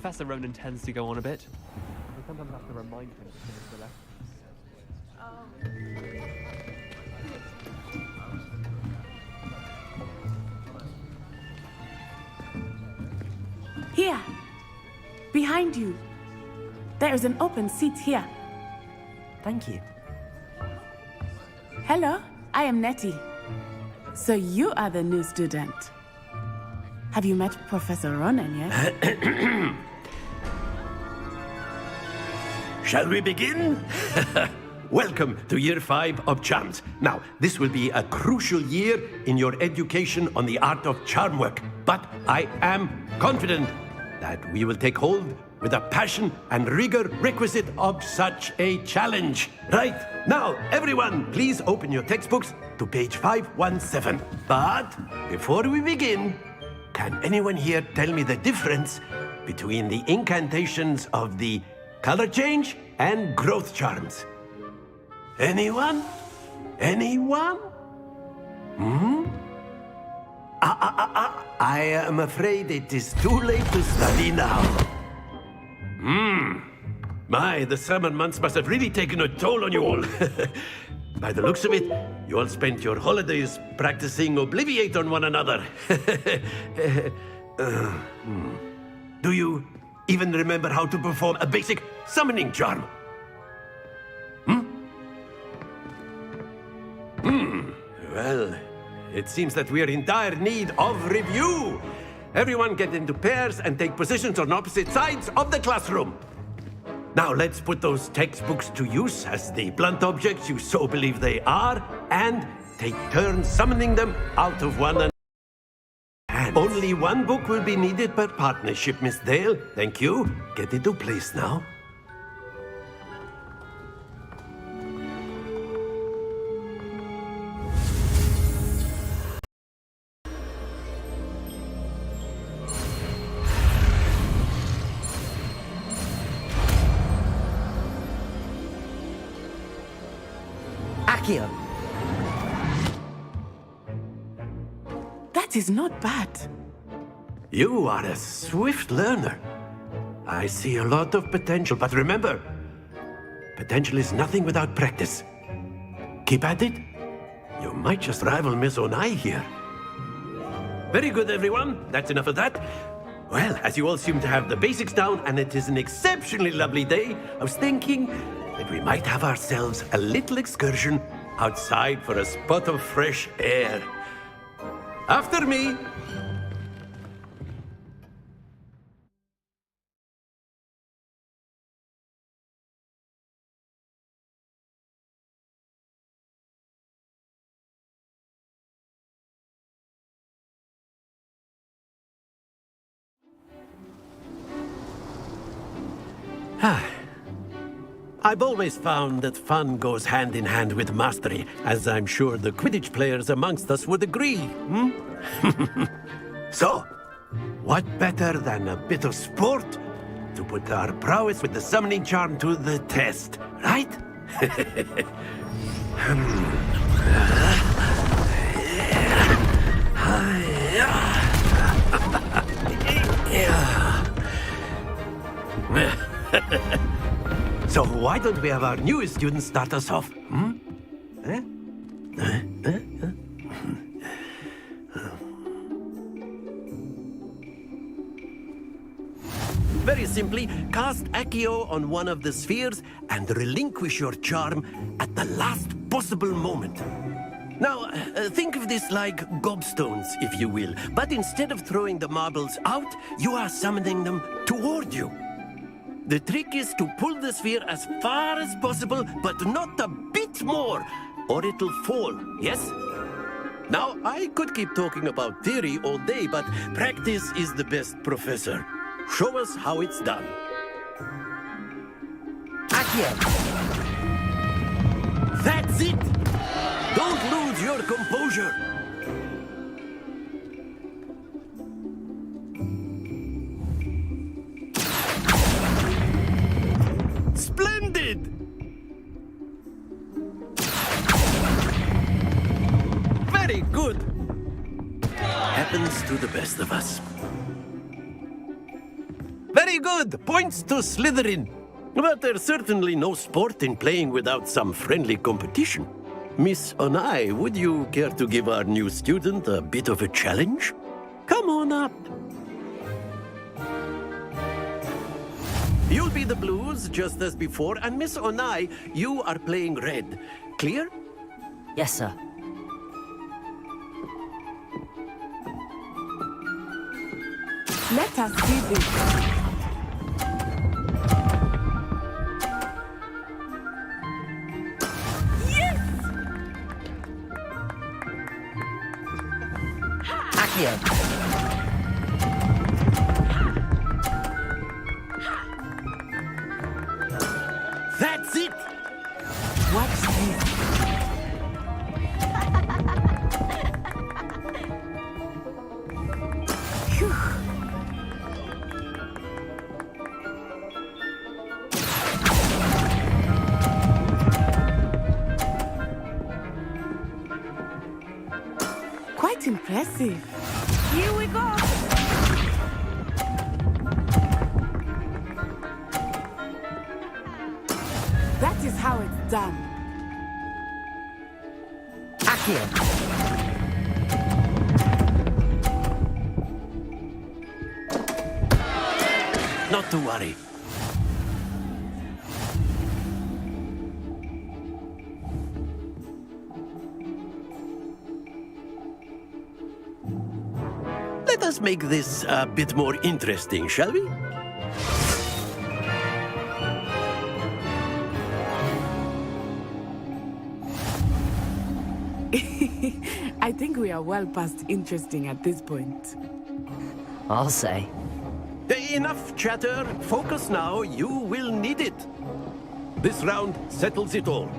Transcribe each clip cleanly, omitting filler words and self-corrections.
Professor Ronan tends to go on a bit. I sometimes have to remind him to finish the lesson. Here, behind you. There is an open seat here. Thank you. Hello, I am Nettie. So you are the new student. Have you met Professor Ronan yet? Shall we begin? Welcome to Year 5 of Charms. Now, this will be a crucial year in your education on the art of charm work. But I am confident that we will take hold with the passion and rigor requisite of such a challenge. Right, now, everyone, please open your textbooks to page 517. But before we begin, can anyone here tell me the difference between the incantations of the color change and growth charms? Anyone? Anyone? I am afraid it is too late to study now. My, the summer months must have really taken a toll on you all. By the looks of it, you all spent your holidays practicing Obliviate on one another. Do you even remember how to perform a basic summoning charm? Well, it seems that we are in dire need of review. Everyone get into pairs and take positions on opposite sides of the classroom. Now let's put those textbooks to use as the blunt objects you so believe they are, and take turns summoning them out of one another's hands. Only one book will be needed per partnership, Miss Dale. Thank you. Get into place now. That is not bad. You are a swift learner. I see a lot of potential, but remember, potential is nothing without practice. Keep at it. You might just rival Miss Onai here. Very good, everyone. That's enough of that. Well, as you all seem to have the basics down, and it is an exceptionally lovely day, I was thinking that we might have ourselves a little excursion outside for a spot of fresh air. After me. I've always found that fun goes hand in hand with mastery, as I'm sure the Quidditch players amongst us would agree. So, what better than a bit of sport to put our prowess with the summoning charm to the test, right? So why don't we have our newest student start us off? Very simply, cast Accio on one of the spheres and relinquish your charm at the last possible moment. Now, think of this like gobstones, if you will, but instead of throwing the marbles out, you are summoning them toward you. The trick is to pull the sphere as far as possible, but not a bit more, or it'll fall, yes? Now, I could keep talking about theory all day, but practice is the best professor. Show us how it's done. Accio! That's it! Don't lose your composure! Splendid! Very good! Happens to the best of us. Very Very good. Points to Slytherin. But there's certainly no sport in playing without some friendly competition. Miss Onai, would you care to give our new student a bit of a challenge? Come on up. You'll be the blues, just as before, and Miss Onai, you are playing red. Clear? Yes, sir. Let us see this. Accio. That's it! Watch this. Phew. Quite impressive. Here we go. That is how it's done. Accio. Not to worry. Let us make this a bit more interesting, shall we? I think we are well past interesting at this point. I'll say. Enough chatter. Focus now. You will need it. This round settles it all.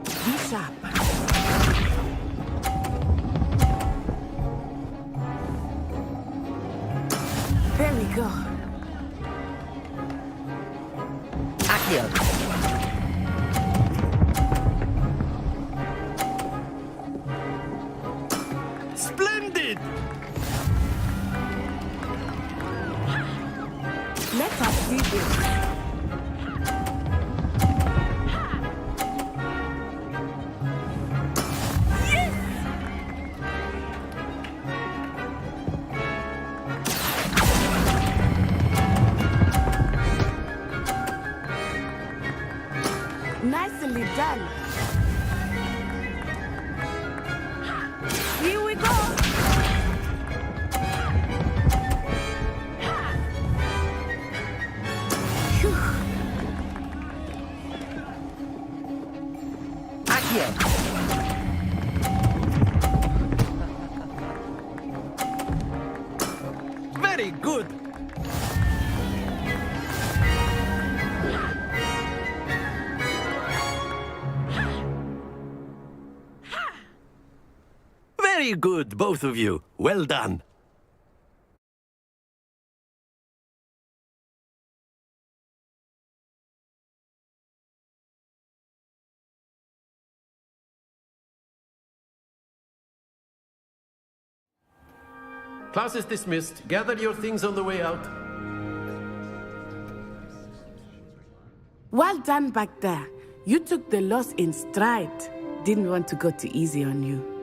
Be sharp. There we go. Accio. Splendid! Let us see this. Nicely done. Here we go. Phew. Accio. Very good. Very good, both of you. Well done. Class is dismissed. Gather your things on the way out. Well done back there. You took the loss in stride. Didn't want to go too easy on you.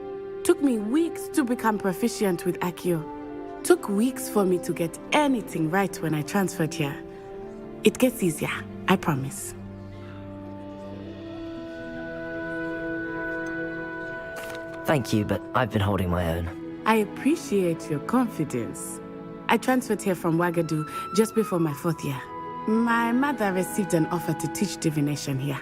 Took me weeks to become proficient with Accio. Took weeks for me to get anything right when I transferred here. It gets easier, I promise. Thank you, but I've been holding my own. I appreciate your confidence. I transferred here from Ouagadougou just before my 4th year. My mother received an offer to teach divination here.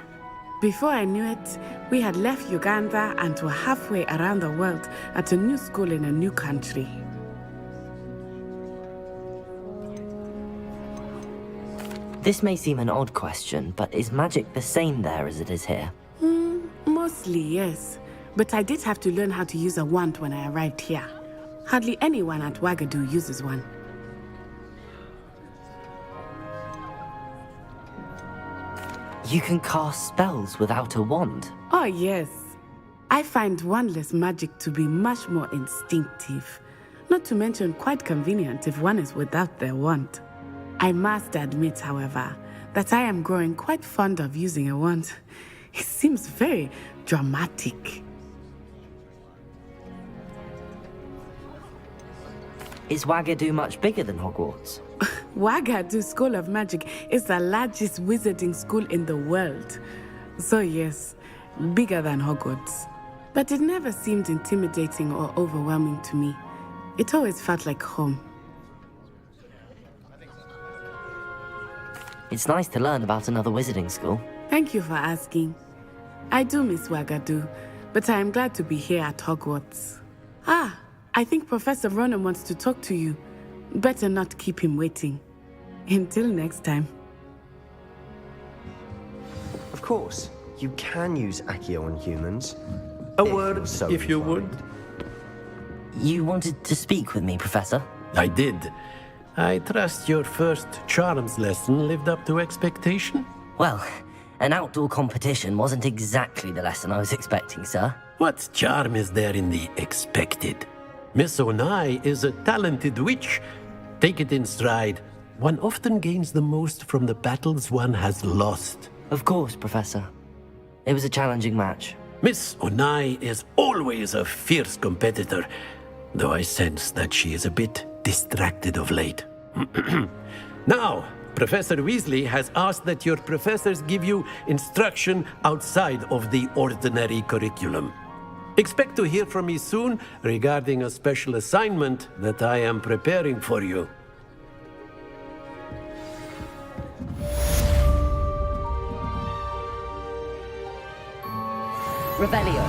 Before I knew it, we had left Uganda and were halfway around the world at a new school in a new country. This may seem an odd question, but is magic the same there as it is here? Mostly, yes. But I did have to learn how to use a wand when I arrived here. Hardly anyone at Ouagadougou uses one. You can cast spells without a wand. Oh, yes. I find wandless magic to be much more instinctive. Not to mention quite convenient if one is without their wand. I must admit, however, that I am growing quite fond of using a wand. It seems very dramatic. Is Wagadu much bigger than Hogwarts? Wagadu School of Magic is the largest wizarding school in the world. So yes, bigger than Hogwarts. But it never seemed intimidating or overwhelming to me. It always felt like home. It's nice to learn about another wizarding school. Thank you for asking. I do miss Wagadu, but I am glad to be here at Hogwarts. Ah, I think Professor Ronan wants to talk to you. Better not keep him waiting. Until next time. Of course, you can use Accio on humans. A word, so if you inclined. would. You wanted to speak with me, Professor? I did. I trust your first charms lesson lived up to expectation? Well, an outdoor competition wasn't exactly the lesson I was expecting, sir. What charm is there in the expected? Miss Onai is a talented witch. Take it in stride. One often gains the most from the battles one has lost. Of course, Professor. It was a challenging match. Miss Onai is always a fierce competitor, though I sense that she is a bit distracted of late. Now, Professor Weasley has asked that your professors give you instruction outside of the ordinary curriculum. Expect to hear from me soon regarding a special assignment that I am preparing for you. Revelio.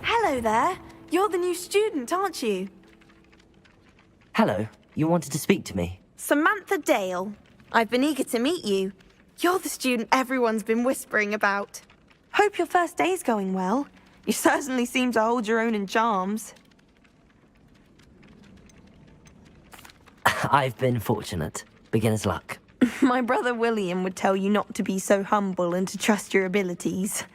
Hello there. You're the new student, aren't you? Hello, you wanted to speak to me? Samantha Dale. I've been eager to meet you. You're the student everyone's been whispering about. Hope your first day's going well. You certainly seem to hold your own in charms. I've been fortunate. Beginner's luck. My brother William would tell you not to be so humble and to trust your abilities.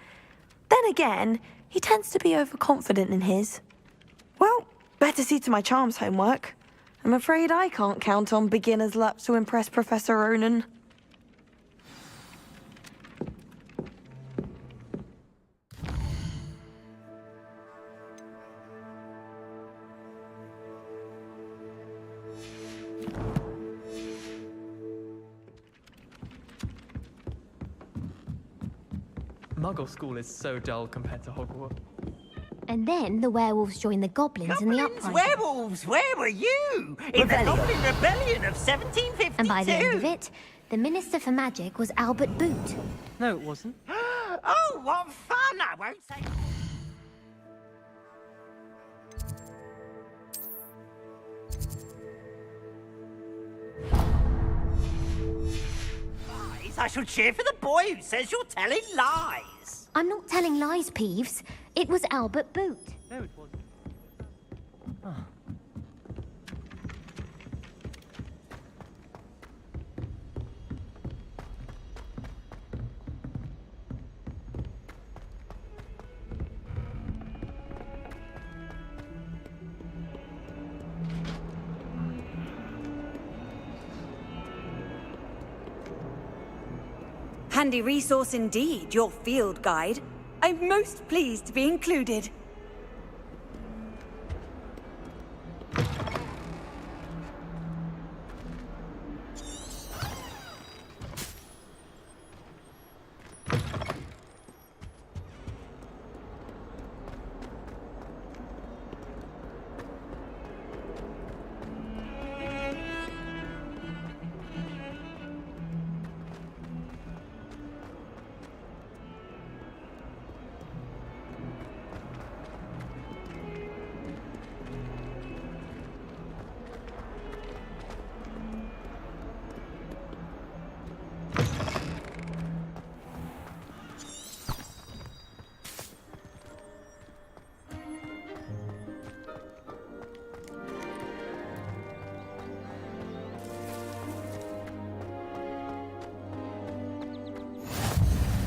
Then again, he tends to be overconfident in his. Well, better see to my charms homework. I'm afraid I can't count on beginner's luck to impress Professor Ronan. Muggle school is so dull compared to Hogwarts. And then the werewolves joined the goblins in the uprising. Werewolves, where were you? In the Goblin Rebellion of 1752. And by the end of it, the Minister for Magic was Albert Boot. No, it wasn't. Oh, what fun! I won't say... Lies? I shall cheer for the boy who says you're telling lies. I'm not telling lies, Peeves. It was Albert Boot. No, it wasn't. Handy resource indeed, your field guide. I'm most pleased to be included.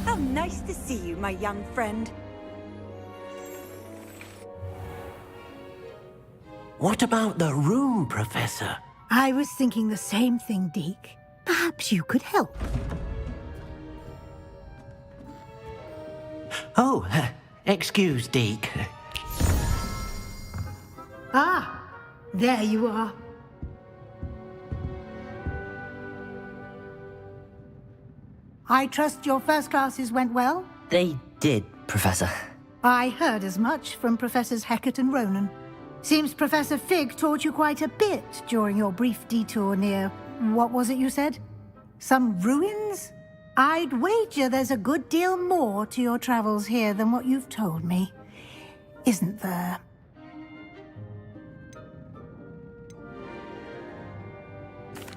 How nice to see you, my young friend. What about the room, Professor? I was thinking the same thing, Deke. Perhaps you could help. Oh, excuse, Deke. Ah, there you are. I trust your first classes went well? They did, Professor. I heard as much from Professors Hecat and Ronan. Seems Professor Fig taught you quite a bit during your brief detour near... what was it you said? Some ruins? I'd wager there's a good deal more to your travels here than what you've told me. Isn't there?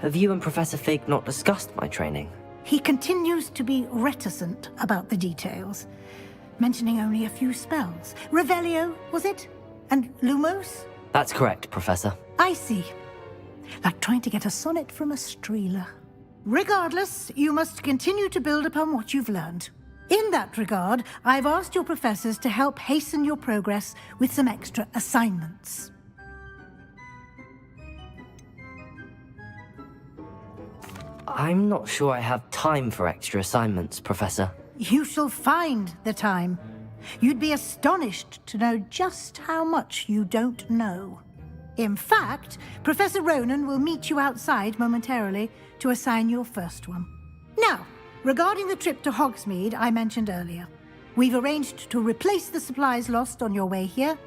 Have you and Professor Fig not discussed my training? He continues to be reticent about the details, mentioning only a few spells. Revelio, was it? And Lumos? That's correct, Professor. I see. Like trying to get a sonnet from a streeler. Regardless, you must continue to build upon what you've learned. In that regard, I've asked your professors to help hasten your progress with some extra assignments. I'm not sure I have time for extra assignments, Professor. You shall find the time. You'd be astonished to know just how much you don't know. In fact, Professor Ronan will meet you outside momentarily to assign your first one. Now, regarding the trip to Hogsmeade I mentioned earlier, we've arranged to replace the supplies lost on your way here,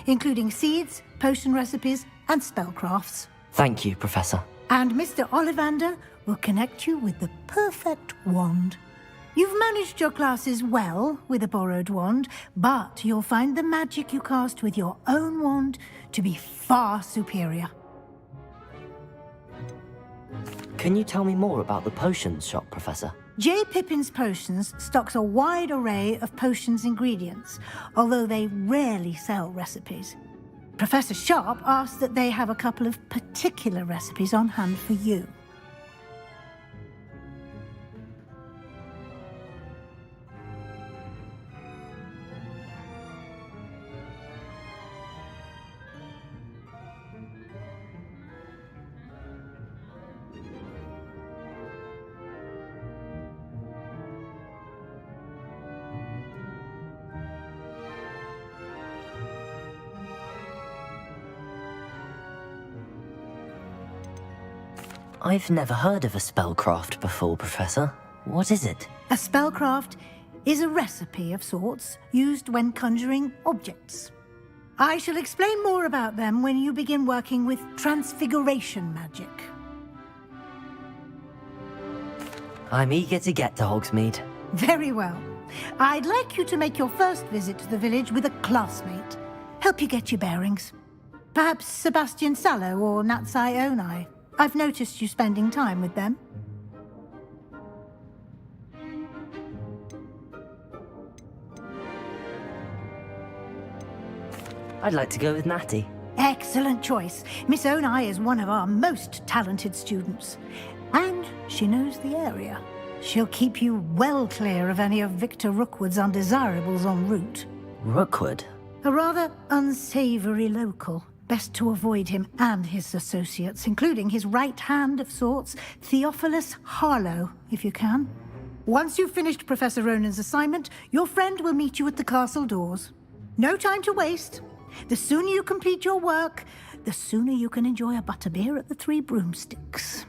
including seeds, potion recipes, and spellcrafts. Thank you, Professor. And Mr. Ollivander will connect you with the perfect wand. You've managed your classes well with a borrowed wand, but you'll find the magic you cast with your own wand to be far superior. Can you tell me more about the potions shop, Professor? J. Pippin's Potions stocks a wide array of potions ingredients, although they rarely sell recipes. Professor Sharp asked that they have a couple of particular recipes on hand for you. I've never heard of a spellcraft before, Professor. What is it? A spellcraft is a recipe of sorts used when conjuring objects. I shall explain more about them when you begin working with transfiguration magic. I'm eager to get to Hogsmeade. Very well. I'd like you to make your first visit to the village with a classmate. Help you get your bearings. Perhaps Sebastian Sallow or Natsai Onai. I've noticed you spending time with them. I'd like to go with Natty. Excellent choice. Miss Onai is one of our most talented students. And she knows the area. She'll keep you well clear of any of Victor Rookwood's undesirables en route. Rookwood? A rather unsavory local. Best to avoid him and his associates, including his right hand of sorts, Theophilus Harlow, if you can. Once you've finished Professor Ronan's assignment, your friend will meet you at the castle doors. No time to waste. The sooner you complete your work, the sooner you can enjoy a butterbeer at the Three Broomsticks.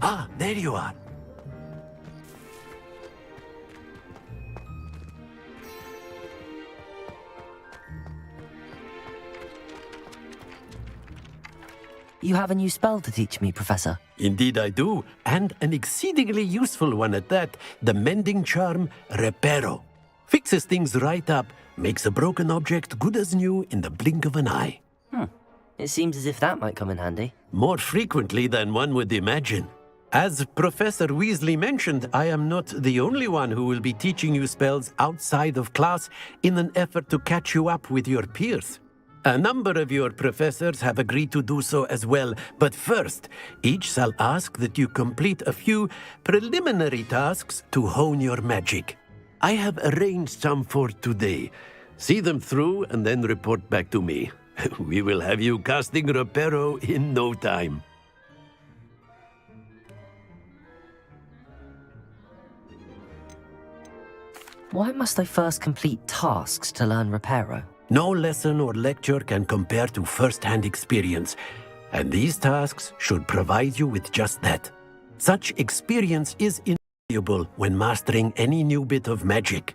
Ah, there you are. You have a new spell to teach me, Professor. Indeed I do, and an exceedingly useful one at that, the mending charm Reparo. Fixes things right up, makes a broken object good as new in the blink of an eye. It seems as if that might come in handy. More frequently than one would imagine. As Professor Weasley mentioned, I am not the only one who will be teaching you spells outside of class in an effort to catch you up with your peers. A number of your professors have agreed to do so as well, but first, each shall ask that you complete a few preliminary tasks to hone your magic. I have arranged some for today. See them through and then report back to me. We will have you casting Reparo in no time. Why must I first complete tasks to learn Reparo? No lesson or lecture can compare to first-hand experience, and these tasks should provide you with just that. Such experience is invaluable when mastering any new bit of magic.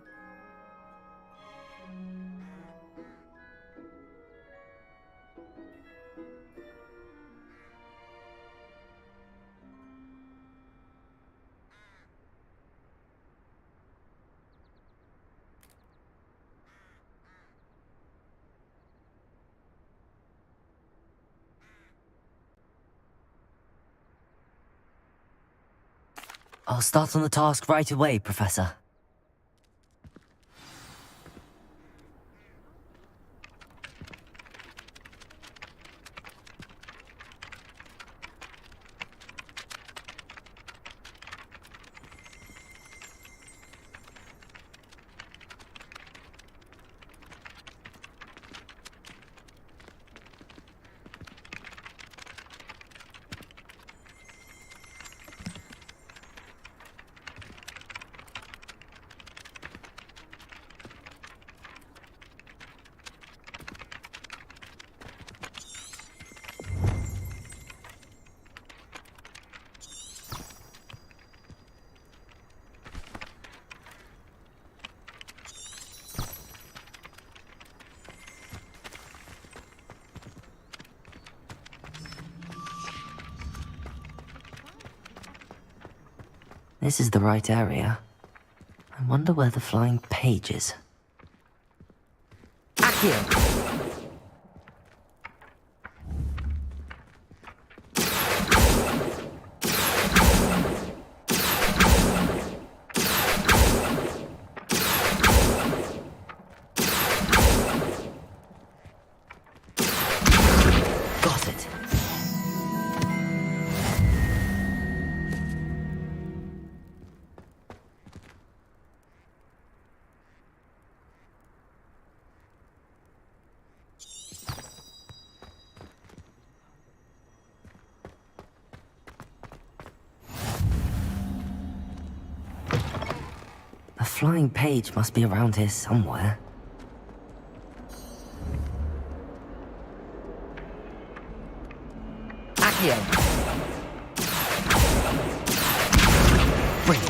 I'll start on the task right away, Professor. This is the right area. I wonder where the flying page is. Accio! Got it. The flying page must be around here somewhere. Accio! Brilliant.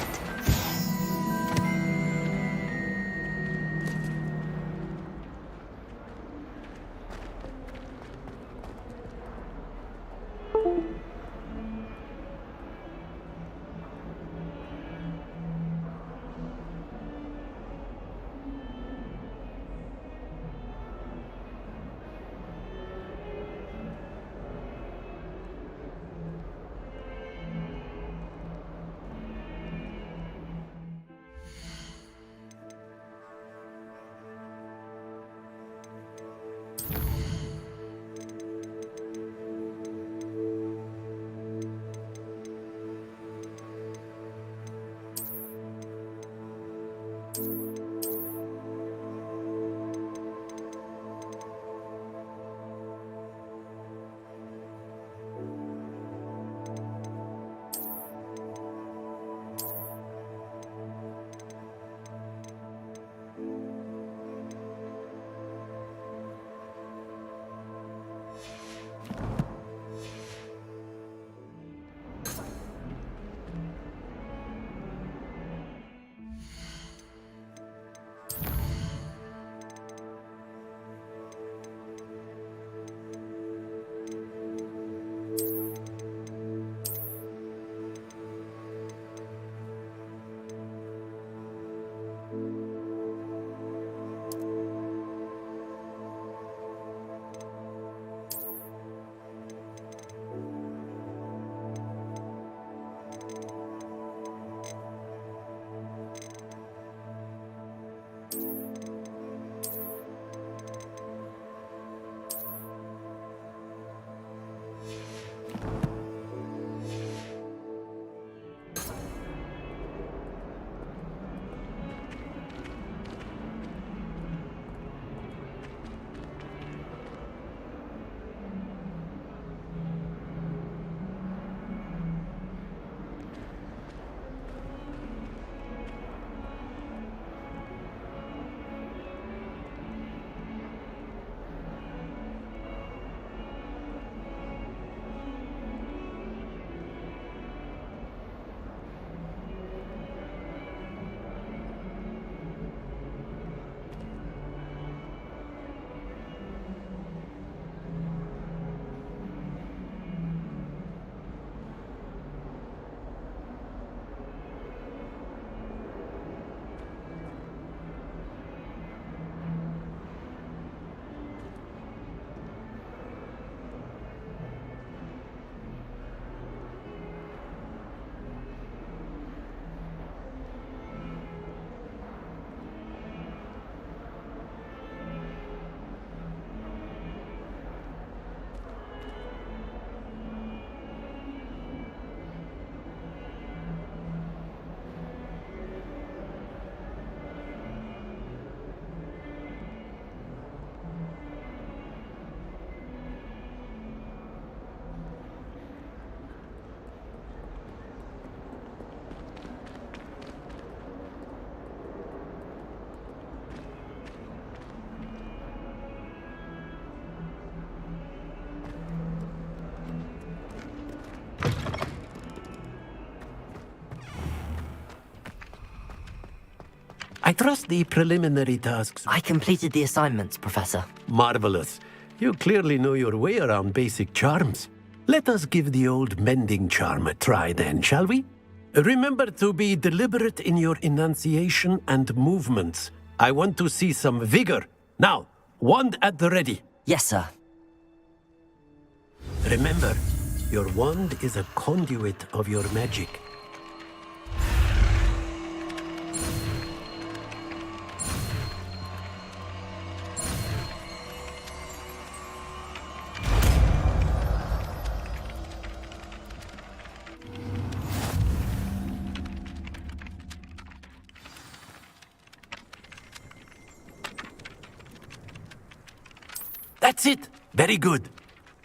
I trust the preliminary tasks. I completed the assignments, Professor. Marvelous. You clearly know your way around basic charms. Let us give the old mending charm a try then, shall we? Remember to be deliberate in your enunciation and movements. I want to see some vigor. Now, wand at the ready. Yes, sir. Remember, your wand is a conduit of your magic. That's it! Very good.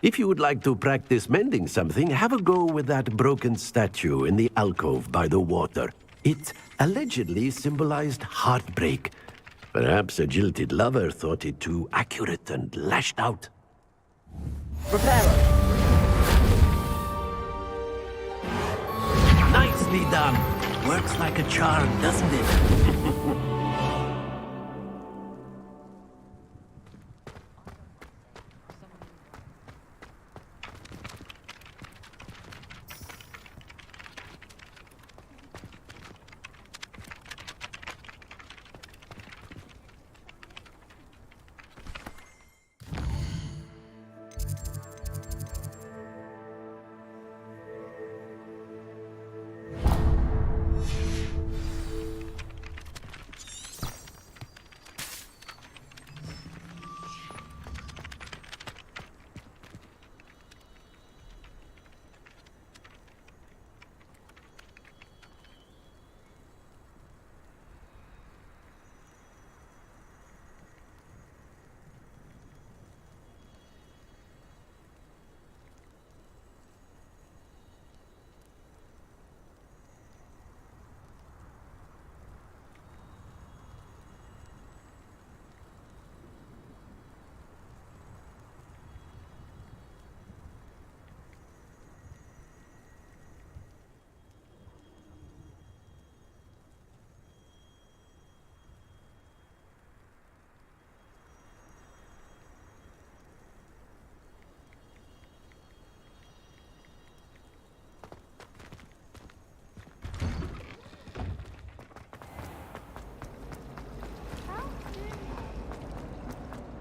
If you would like to practice mending something, have a go with that broken statue in the alcove by the water. It allegedly symbolized heartbreak. Perhaps a jilted lover thought it too accurate and lashed out. Prepare. Nicely done! Works like a charm, doesn't it?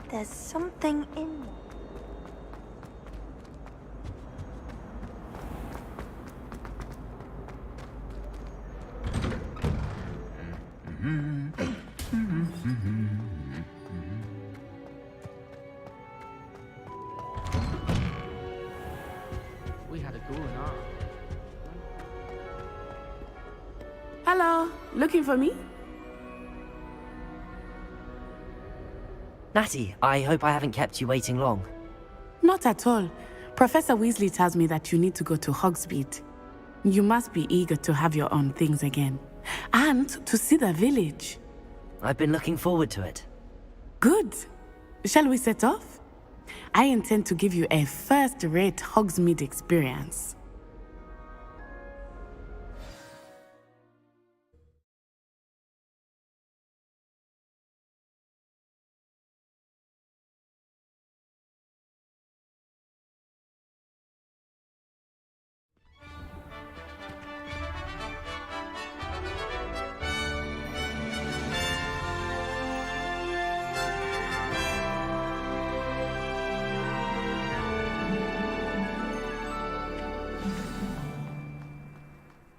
There's something in there. We had a ghoul in our... Hello, looking for me? Natty, I hope I haven't kept you waiting long. Not at all. Professor Weasley tells me that you need to go to Hogsmeade. You must be eager to have your own things again. And to see the village. I've been looking forward to it. Good. Shall we set off? I intend to give you a first-rate Hogsmeade experience.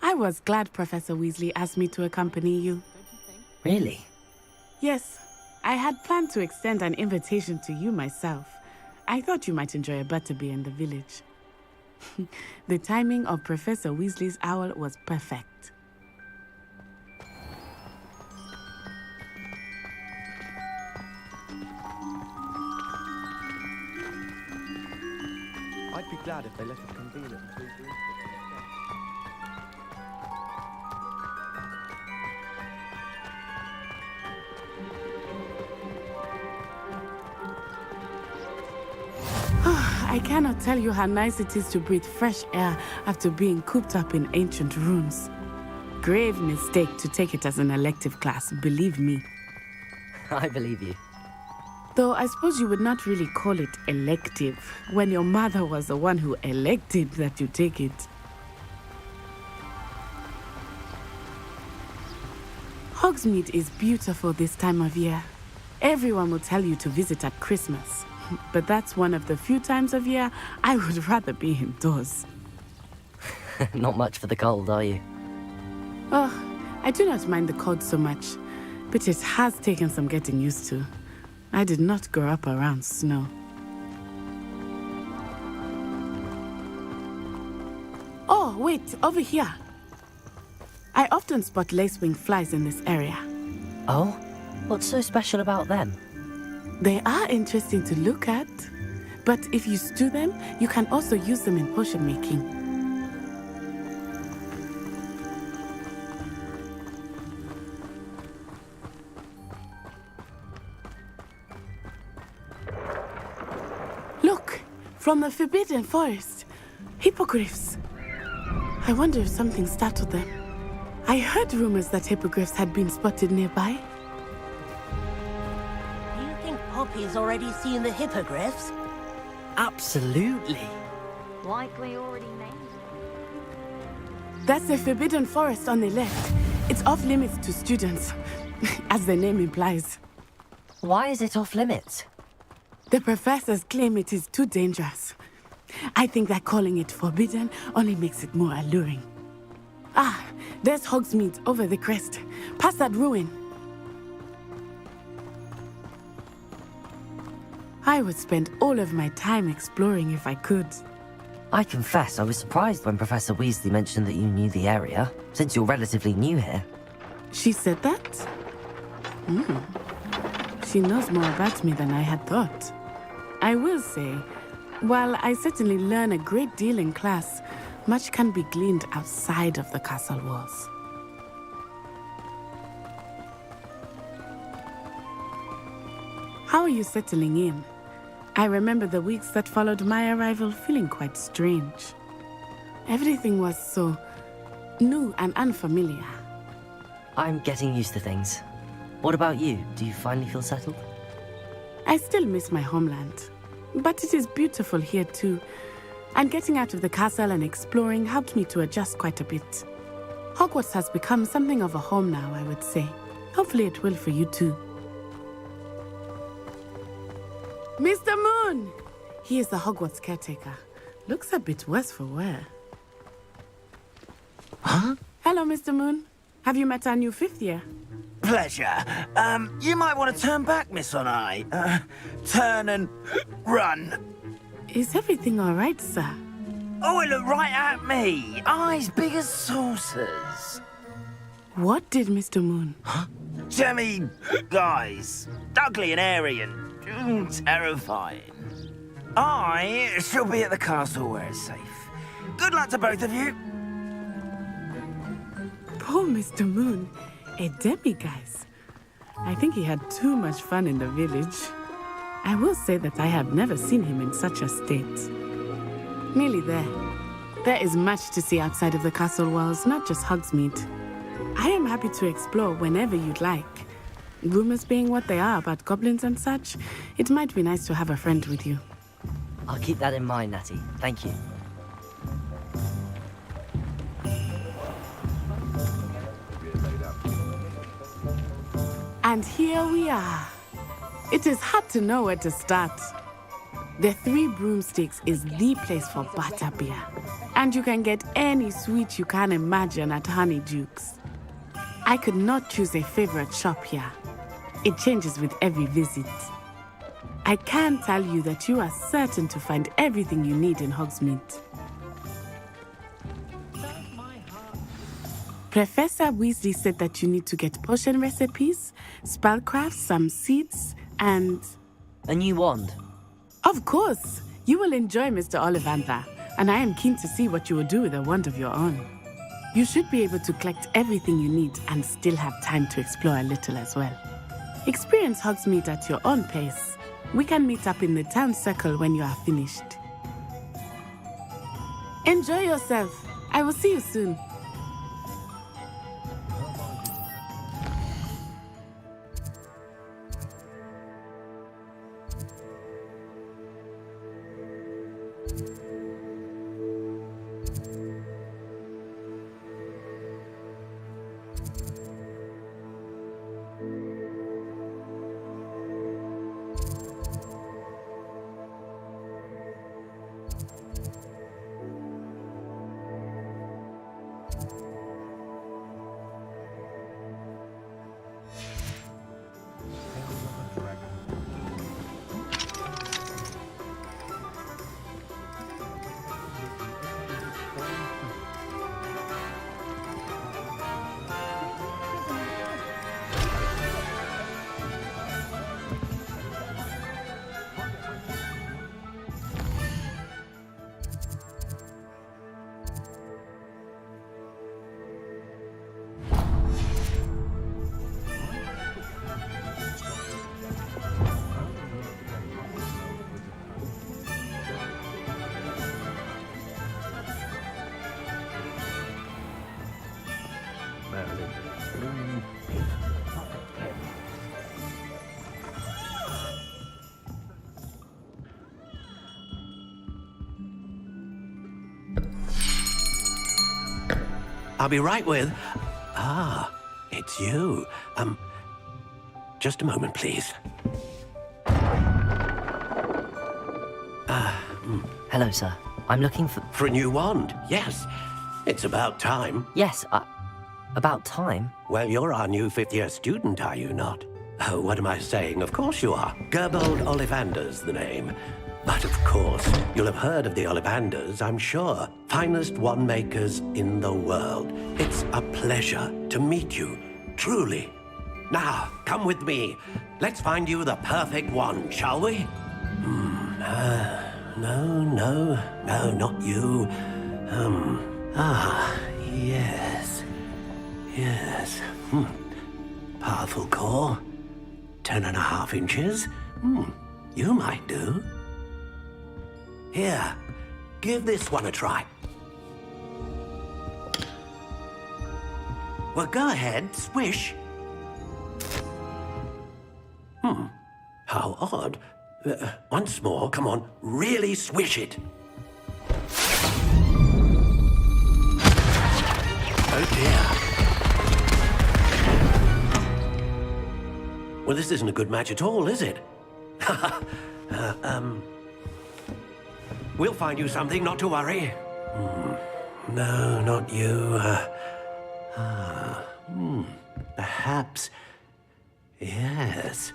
I was glad Professor Weasley asked me to accompany you. Really? Yes, I had planned to extend an invitation to you myself. I thought you might enjoy a butterbeer in the village. The timing of Professor Weasley's owl was perfect. I'd be glad if they let us convene at the Blue SN570. I cannot tell you how nice it is to breathe fresh air after being cooped up in ancient rooms. grave mistake to take it as an elective class, believe me. I believe you. Though I suppose you would not really call it elective when your mother was the one who elected that you take it. Hogsmeade is beautiful this time of year. Everyone will tell you to visit at Christmas, but that's one of the few times of year I would rather be indoors. Not much for the cold, are you? Oh, I do not mind the cold so much, but it has taken some getting used to. I did not grow up around snow. Oh, wait, over here. I often spot lacewing flies in this area. Oh? What's so special about them? They are interesting to look at, but if you stew them, you can also use them in potion making. Look, from the Forbidden Forest, hippogriffs. I wonder if something startled them. I heard rumors that hippogriffs had been spotted nearby. Do you think Poppy's already seen the hippogriffs? Absolutely. Likely already named. That's the Forbidden Forest on the left. It's off limits to students, as the name implies. Why is it off limits? The professors claim it is too dangerous. I think that calling it forbidden only makes it more alluring. Ah, there's Hogsmeade over the crest, past that ruin. I would spend all of my time exploring if I could. I confess I was surprised when Professor Weasley mentioned that you knew the area, since you're relatively new here. She said that? She knows more about me than I had thought. I will say, while I certainly learn a great deal in class, much can be gleaned outside of the castle walls. How are you settling in? I remember the weeks that followed my arrival feeling quite strange. Everything was so new and unfamiliar. I'm getting used to things. What about you? Do you finally feel settled? I still miss my homeland, but it is beautiful here too. And getting out of the castle and exploring helped me to adjust quite a bit. Hogwarts has become something of a home now, I would say. Hopefully it will for you too. Mr. Moon! He is the Hogwarts caretaker. Looks a bit worse for wear. Huh? Hello, Mr. Moon. Have you met our new 5th year? Pleasure. You might want to turn back, Miss On-Eye. Turn and run. Is everything all right, sir? Oh, it looked right at me. Eyes big as saucers. What did Mr. Moon? Huh? Jemmy guys. Ugly and airy and terrifying. I shall be at the castle where it's safe. Good luck to both of you. Poor Mr. Moon. A demiguise. I think he had too much fun in the village. I will say that I have never seen him in such a state. Nearly there. There is much to see outside of the castle walls, not just Hogsmeade. I am happy to explore whenever you'd like. Rumors being what they are about goblins and such, it might be nice to have a friend with you. I'll keep that in mind, Natty. Thank you. And here we are. It is hard to know where to start. The Three Broomsticks is the place for butterbeer. And you can get any sweet you can imagine at Honeyduke's. I could not choose a favorite shop here. It changes with every visit. I can tell you that you are certain to find everything you need in Hogsmeade. Professor Weasley said that you need to get potion recipes, spellcraft, some seeds, and... A new wand. Of course! You will enjoy Mr. Ollivander, and I am keen to see what you will do with a wand of your own. You should be able to collect everything you need and still have time to explore a little as well. Experience Hogsmeade at your own pace. We can meet up in the town circle when you are finished. Enjoy yourself. I will see you soon. I'll be right with... Ah, it's you. Just a moment, please. Hello, sir. I'm looking for... For a new wand, yes. It's about time. Yes, about time. Well, you're our new fifth-year student, are you not? Oh, what am I saying? Of course you are. Gerbold Ollivander's the name. But of course, you'll have heard of the Ollivanders, I'm sure. Finest wand makers in the world. It's a pleasure to meet you, truly. Now, come with me. Let's find you the perfect wand, shall we? No, not you. Yes. Powerful core. 10.5 inches. You might do. Here, give this one a try. Well, go ahead, swish. How odd. Once more, come on, really swish it. Oh dear. Well, this isn't a good match at all, is it? We'll find you something, not to worry. No, not you. Perhaps... Yes.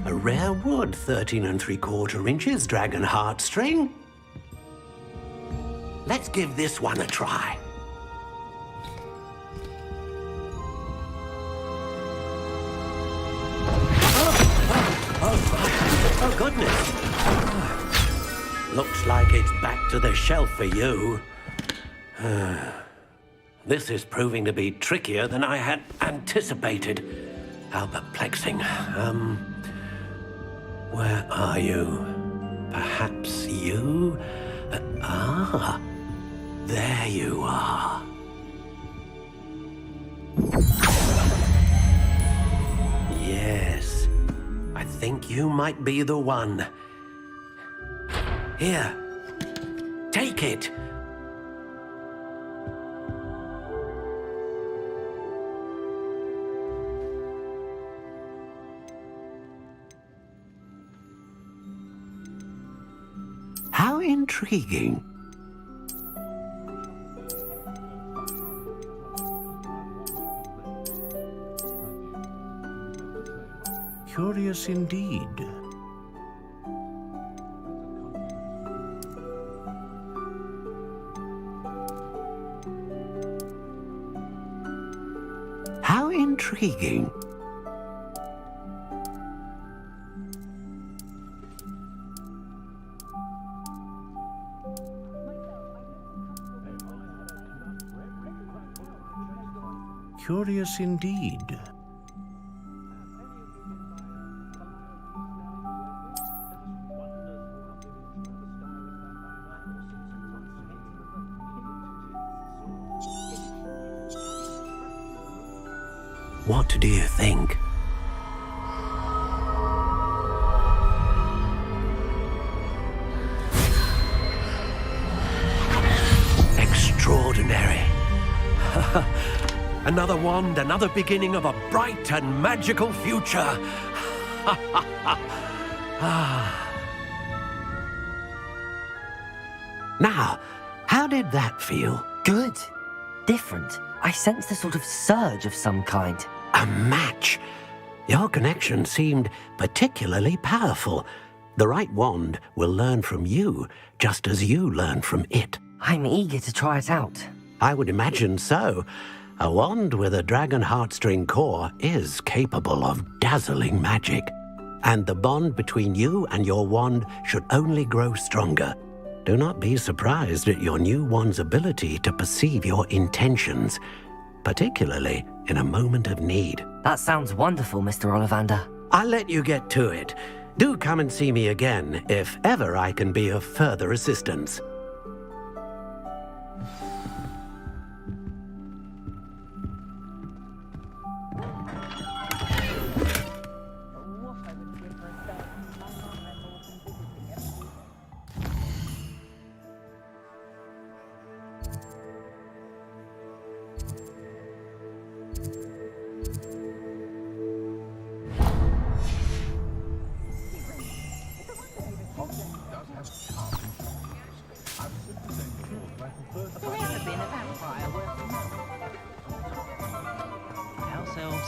A rare wood, 13 3/4 inches, dragon heartstring. Let's give this one a try. Oh, goodness. Looks like it's back to the shelf for you. This is proving to be trickier than I had anticipated. How perplexing. Where are you? Perhaps you? There you are. Yes, I think you might be the one. Here, take it. How intriguing. Curious indeed. How intriguing. Curious indeed. What do you think? Extraordinary. Another wand, another beginning of a bright and magical future. Now, how did that feel? Good. Different. I sensed a sort of surge of some kind. A match. Your connection seemed particularly powerful. The right wand will learn from you, just as you learn from it. I'm eager to try it out. I would imagine so. A wand with a dragon heartstring core is capable of dazzling magic. And the bond between you and your wand should only grow stronger. Do not be surprised at your new wand's ability to perceive your intentions, particularly in a moment of need. That sounds wonderful, Mr. Ollivander. I'll let you get to it. Do come and see me again if ever I can be of further assistance.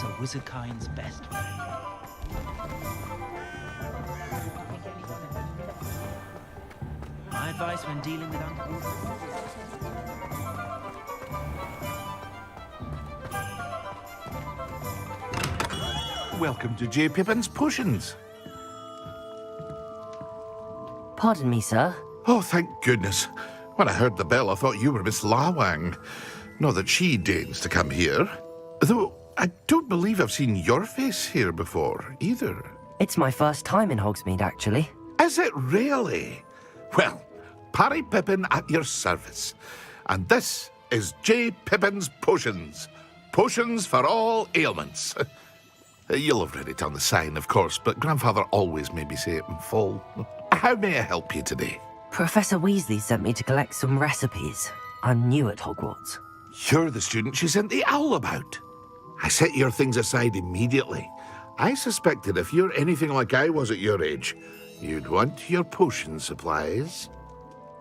Professor Wizardkind's best friend. My advice when dealing with untoward... Welcome to J. Pippin's Potions. Pardon me, sir. Oh, thank goodness. When I heard the bell, I thought you were Miss Lawang. Not that she deigns to come here. Though, I don't believe I've seen your face here before, either. It's my first time in Hogsmeade, actually. Is it really? Well, Parry Pippin at your service. And this is J. Pippin's Potions. Potions for all ailments. You'll have read it on the sign, of course, but Grandfather always made me say it in full. How may I help you today? Professor Weasley sent me to collect some recipes. I'm new at Hogwarts. You're the student she sent the owl about. I set your things aside immediately. I suspected if you're anything like I was at your age, you'd want your potion supplies.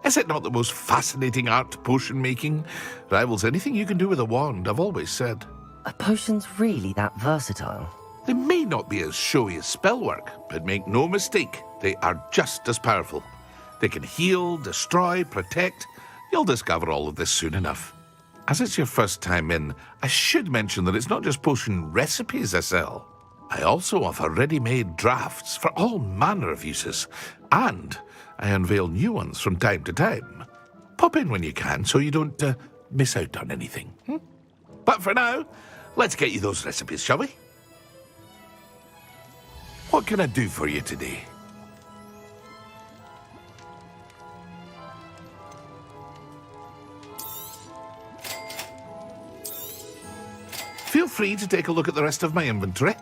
Is it not the most fascinating art, potion making? Rivals anything you can do with a wand, I've always said. Are potions really that versatile? They may not be as showy as spellwork, but make no mistake, they are just as powerful. They can heal, destroy, protect. You'll discover all of this soon enough. As it's your first time in, I should mention that it's not just potion recipes I sell. I also offer ready-made drafts for all manner of uses, and I unveil new ones from time to time. Pop in when you can so you don't miss out on anything. But for now, let's get you those recipes, shall we? What can I do for you today? Feel free to take a look at the rest of my inventory,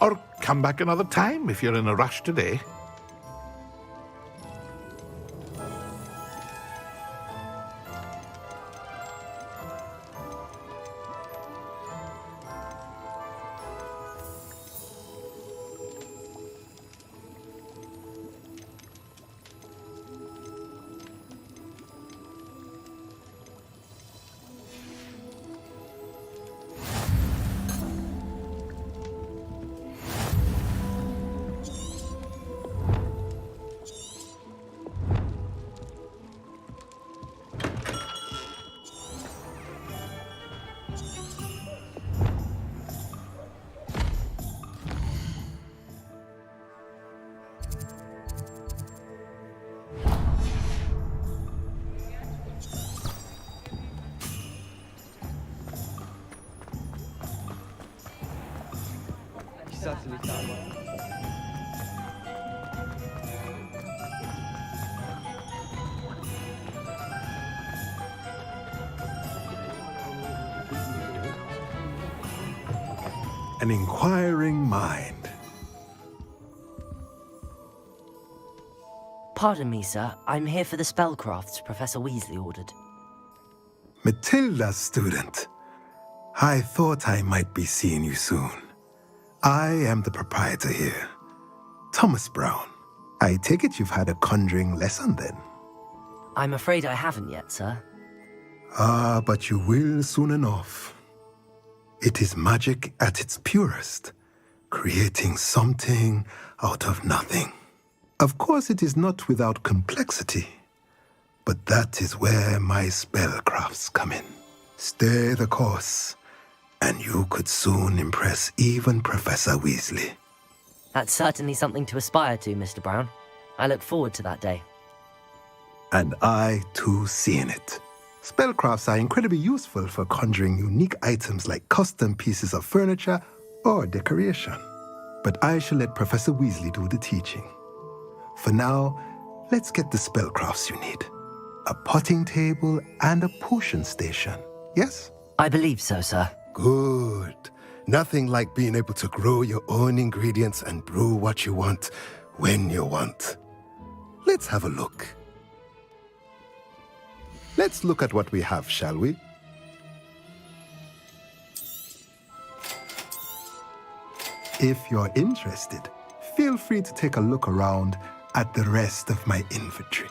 or come back another time if you're in a rush today. An inquiring mind. Pardon me, sir. I'm here for the spellcrafts Professor Weasley ordered. Matilda, student. I thought I might be seeing you soon. I am the proprietor here, Thomas Brown. I take it you've had a conjuring lesson then? I'm afraid I haven't yet, sir. Ah, but you will soon enough. It is magic at its purest, creating something out of nothing. Of course, it is not without complexity, but that is where my spellcrafts come in. Stay the course, and you could soon impress even Professor Weasley. That's certainly something to aspire to, Mr. Brown. I look forward to that day. And I, too, seeing it. Spellcrafts are incredibly useful for conjuring unique items like custom pieces of furniture or decoration. But I shall let Professor Weasley do the teaching. For now, let's get the spellcrafts you need. A potting table and a potion station, yes? I believe so, sir. Good. Nothing like being able to grow your own ingredients and brew what you want when you want. Let's have a look. Let's look at what we have, shall we? If you're interested, feel free to take a look around at the rest of my inventory.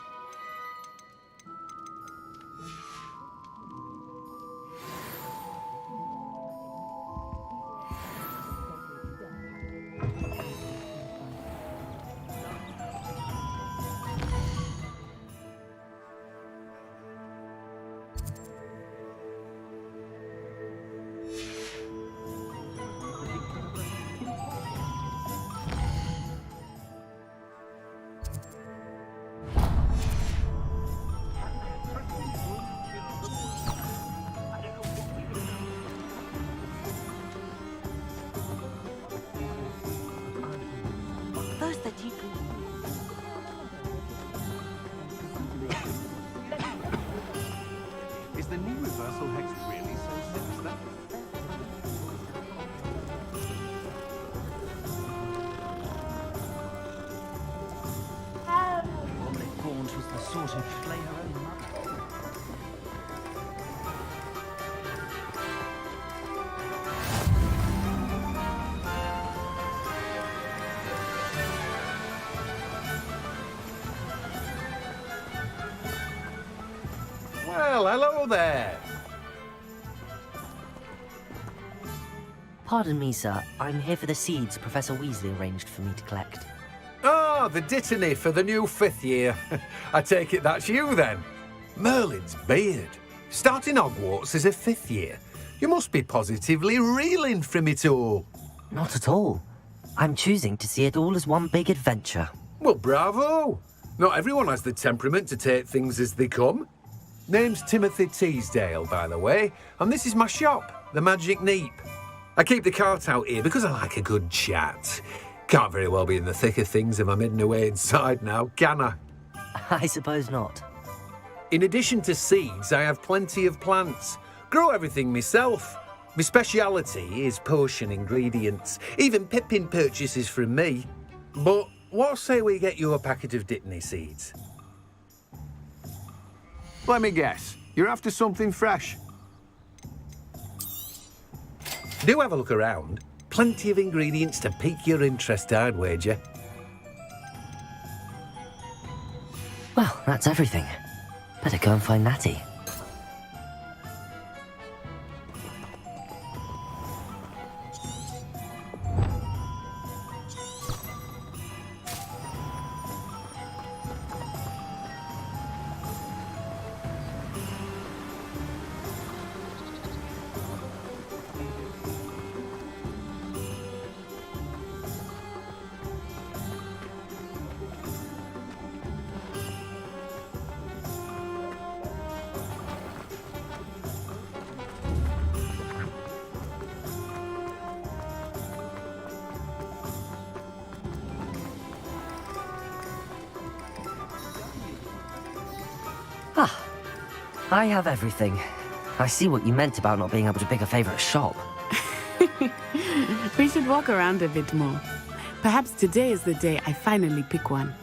Hello there. Pardon me, sir. I'm here for the seeds Professor Weasley arranged for me to collect. Ah, the dittany for the new 5th year. I take it that's you, then. Merlin's beard. Starting Hogwarts as a 5th year. You must be positively reeling from it all. Not at all. I'm choosing to see it all as one big adventure. Well, bravo. Not everyone has the temperament to take things as they come. Name's Timothy Teasdale, by the way, and this is my shop, the Magic Neep. I keep the cart out here because I like a good chat. Can't very well be in the thick of things if I'm hidden away inside now, can I? I suppose not. In addition to seeds, I have plenty of plants. Grow everything myself. My speciality is potion ingredients. Even Pippin purchases from me. But what say we get you a packet of Dittany seeds? Let me guess. You're after something fresh. Do have a look around. Plenty of ingredients to pique your interest, I'd wager. Well, that's everything. Better go and find Natty. Ah, I have everything. I see what you meant about not being able to pick a favourite shop. We should walk around a bit more. Perhaps today is the day I finally pick one.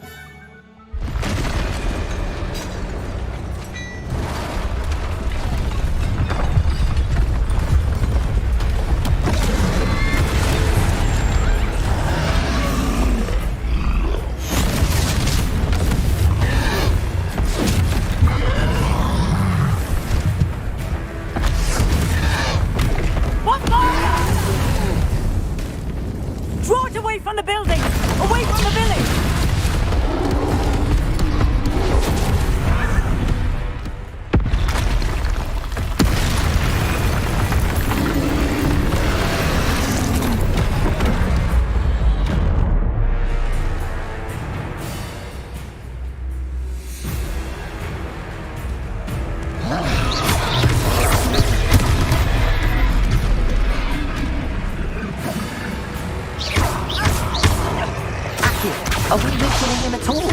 Are we weakening him at all?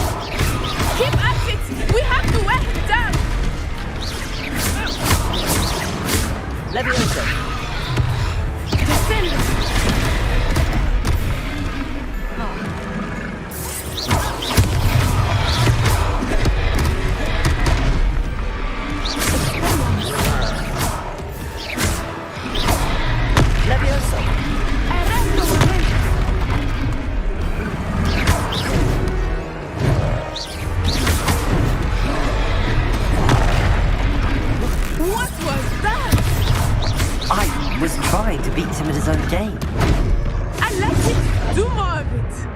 Keep at it! We have to wear him down! Leviosa! Descend! Trying to beat him at his own game. I let him do more of it.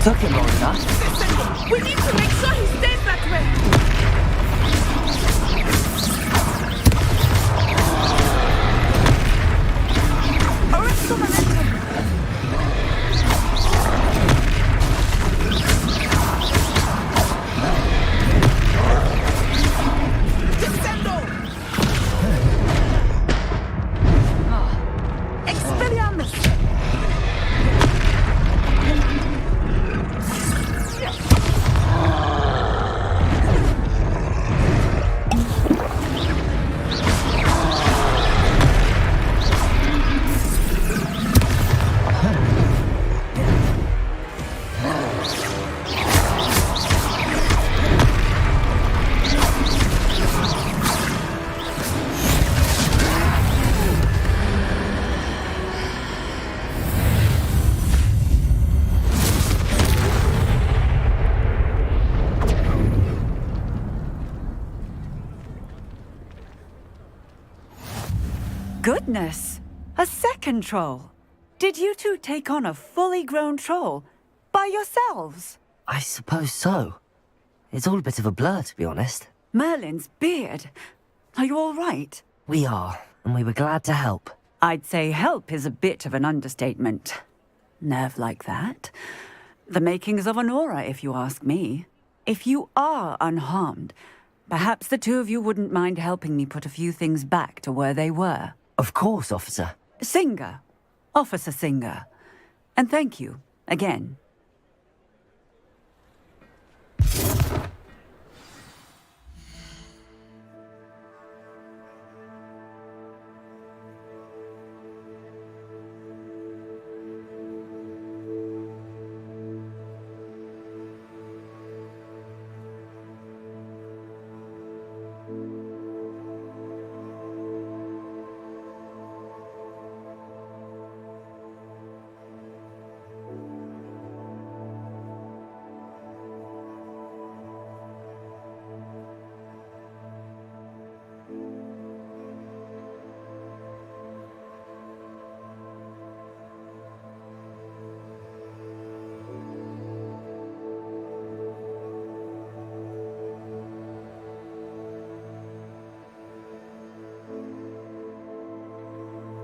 Took him long enough. We need to make sure he stays that way. Arrest momentum. Expelliarmus! Goodness! A second troll! Did you two take on a fully grown troll by yourselves? I suppose so. It's all a bit of a blur, to be honest. Merlin's beard. Are you all right? We are, and we were glad to help. I'd say help is a bit of an understatement. Nerve like that. The makings of an aura, if you ask me. If you are unharmed, perhaps the two of you wouldn't mind helping me put a few things back to where they were. Of course, officer. Singer. Officer Singer. And thank you, again.